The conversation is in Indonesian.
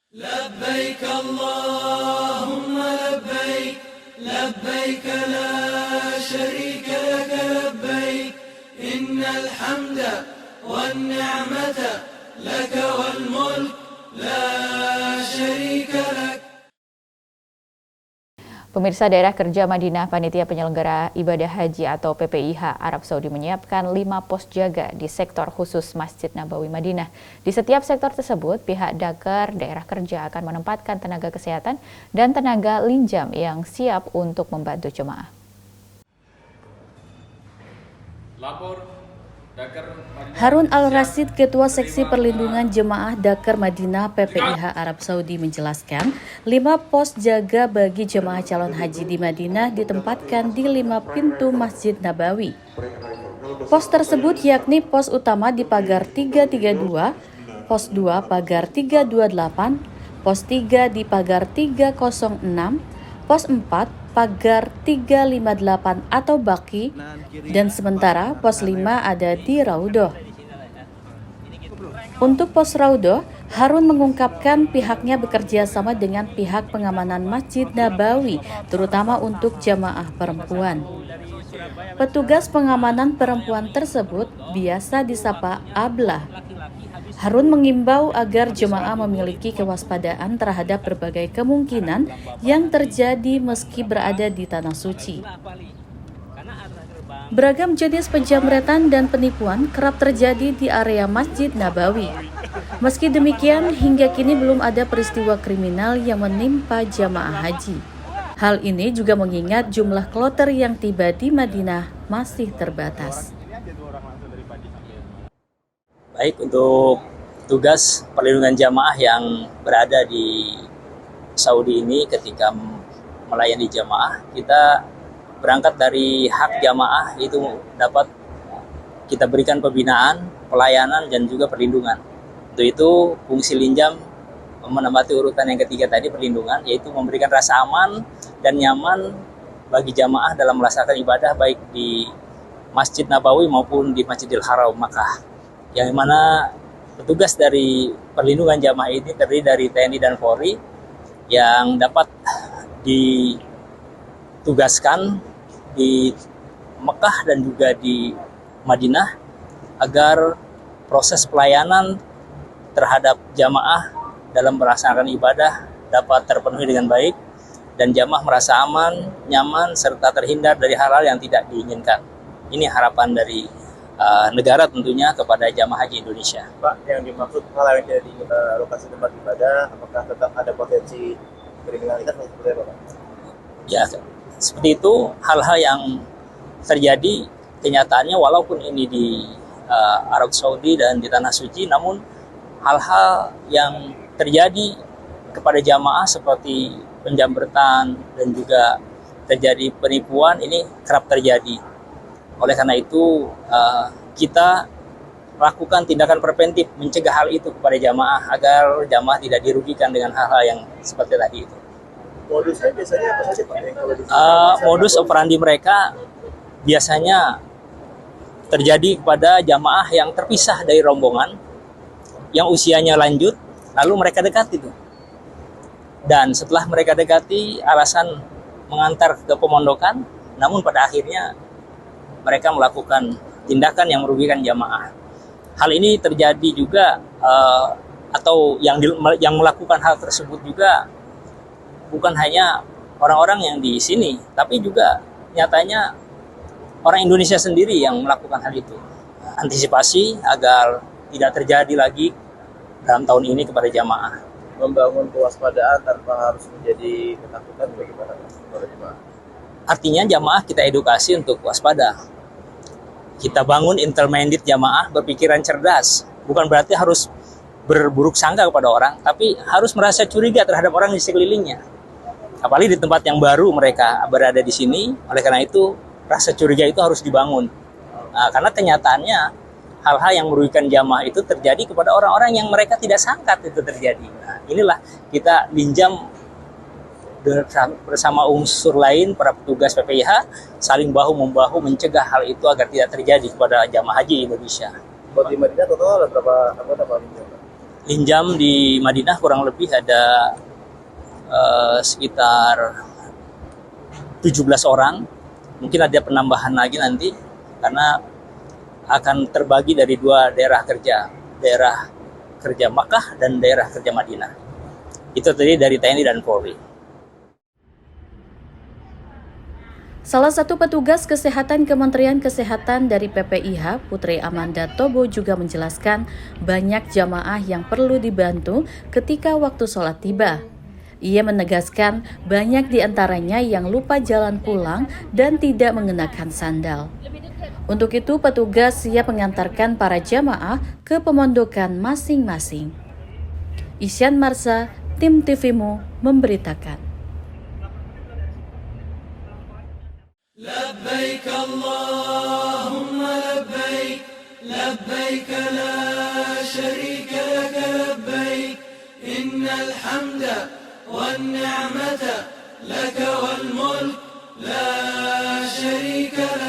لبيك اللهم لبيك لبيك لا شريك لك لبيك إن الحمد والنعمة لك والملك لا شريك لك. Pemirsa, Daerah Kerja Madinah Panitia Penyelenggara Ibadah Haji atau PPIH Arab Saudi menyiapkan 5 pos jaga di sektor khusus Masjid Nabawi Madinah. Di setiap sektor tersebut, pihak Dakar Daerah Kerja akan menempatkan tenaga kesehatan dan tenaga linjam yang siap untuk membantu jemaah. Harun Al-Rasyid, Ketua Seksi Perlindungan Jemaah Dakar Madinah PPIH Arab Saudi menjelaskan, 5 pos jaga bagi jemaah calon haji di Madinah ditempatkan di 5 pintu Masjid Nabawi. Pos tersebut yakni pos utama di pagar 332, pos 2 pagar 328, pos 3 di pagar 306, pos 4 pagar 358 atau Baki, dan sementara pos 5 ada di Raudhoh. Untuk pos Raudhoh, Harun mengungkapkan pihaknya bekerja sama dengan pihak pengamanan Masjid Nabawi, terutama untuk jamaah perempuan. Petugas pengamanan perempuan tersebut biasa disapa Ablah. Harun mengimbau agar jemaah memiliki kewaspadaan terhadap berbagai kemungkinan yang terjadi meski berada di Tanah Suci. Beragam jenis penjamretan dan penipuan kerap terjadi di area Masjid Nabawi. Meski demikian, hingga kini belum ada peristiwa kriminal yang menimpa jamaah haji. Hal ini juga mengingat jumlah kloter yang tiba di Madinah masih terbatas. Baik, untuk tugas perlindungan jamaah yang berada di Saudi ini ketika melayani jamaah, kita berangkat dari hak jamaah itu dapat kita berikan pembinaan, pelayanan, dan juga perlindungan. Untuk itu fungsi linjam menempati urutan yang ketiga tadi, perlindungan, yaitu memberikan rasa aman dan nyaman bagi jamaah dalam melaksanakan ibadah baik di Masjid Nabawi maupun di Masjidil Haram Makkah, yang mana petugas dari perlindungan jamaah ini terdiri dari TNI dan Polri yang dapat ditugaskan di Mekah dan juga di Madinah agar proses pelayanan terhadap jamaah dalam melaksanakan ibadah dapat terpenuhi dengan baik dan jamaah merasa aman, nyaman, serta terhindar dari hal-hal yang tidak diinginkan. Ini harapan dari negara tentunya kepada jamaah haji Indonesia. Pak, yang dimaksud hal yang tidak di lokasi tempat ibadah, apakah tetap ada potensi kriminalitas atau seperti apa, Pak? Ya, seperti itu hal-hal yang terjadi kenyataannya walaupun ini di Arab Saudi dan di Tanah Suci, namun hal-hal yang terjadi kepada jamaah seperti penjamretan dan juga terjadi penipuan ini kerap terjadi. Oleh karena itu kita lakukan tindakan preventif mencegah hal itu kepada jamaah agar jamaah tidak dirugikan dengan hal-hal yang seperti tadi itu. Modusnya biasanya apa saja, Pak? Modus operandi mereka biasanya terjadi kepada jamaah yang terpisah dari rombongan, yang usianya lanjut, lalu mereka dekati itu. Dan setelah mereka dekati, alasan mengantar ke pemondokan, namun pada akhirnya mereka melakukan tindakan yang merugikan jamaah. Hal ini terjadi juga atau yang melakukan hal tersebut juga bukan hanya orang-orang yang di sini, tapi juga nyatanya orang Indonesia sendiri yang melakukan hal itu. Antisipasi agar tidak terjadi lagi dalam tahun ini kepada jamaah. Membangun kewaspadaan tanpa harus menjadi ketakutan bagaimana para jemaah? Artinya jamaah kita edukasi untuk waspada. Kita bangun intermediate jamaah berpikiran cerdas. Bukan berarti harus berburuk sangka kepada orang, tapi harus merasa curiga terhadap orang di sekelilingnya. Apalagi di tempat yang baru mereka berada di sini, oleh karena itu rasa curiga itu harus dibangun. Nah, karena kenyataannya hal-hal yang merugikan jamaah itu terjadi kepada orang-orang yang mereka tidak sangka itu terjadi. Nah, inilah kita linjam bersama unsur lain, para petugas PPIH, saling bahu-membahu mencegah hal itu agar tidak terjadi kepada jamaah haji Indonesia. Buat di Madinah total ada berapa anggota, Pak? Injam di Madinah kurang lebih ada sekitar 17 orang. Mungkin ada penambahan lagi nanti karena akan terbagi dari dua daerah kerja Makkah dan daerah kerja Madinah. Itu tadi dari TNI dan Polri. Salah satu petugas kesehatan Kementerian Kesehatan dari PPIH, Putri Amanda Tobo juga menjelaskan banyak jamaah yang perlu dibantu ketika waktu sholat tiba. Ia menegaskan banyak di antaranya yang lupa jalan pulang dan tidak mengenakan sandal. Untuk itu, petugas siap mengantarkan para jamaah ke pemondokan masing-masing. Isyan Marsa, Tim TVMU memberitakan. لبيك اللهم لبيك لبيك لا شريك لك لبيك إن الحمد والنعمة لك والملك لا شريك لك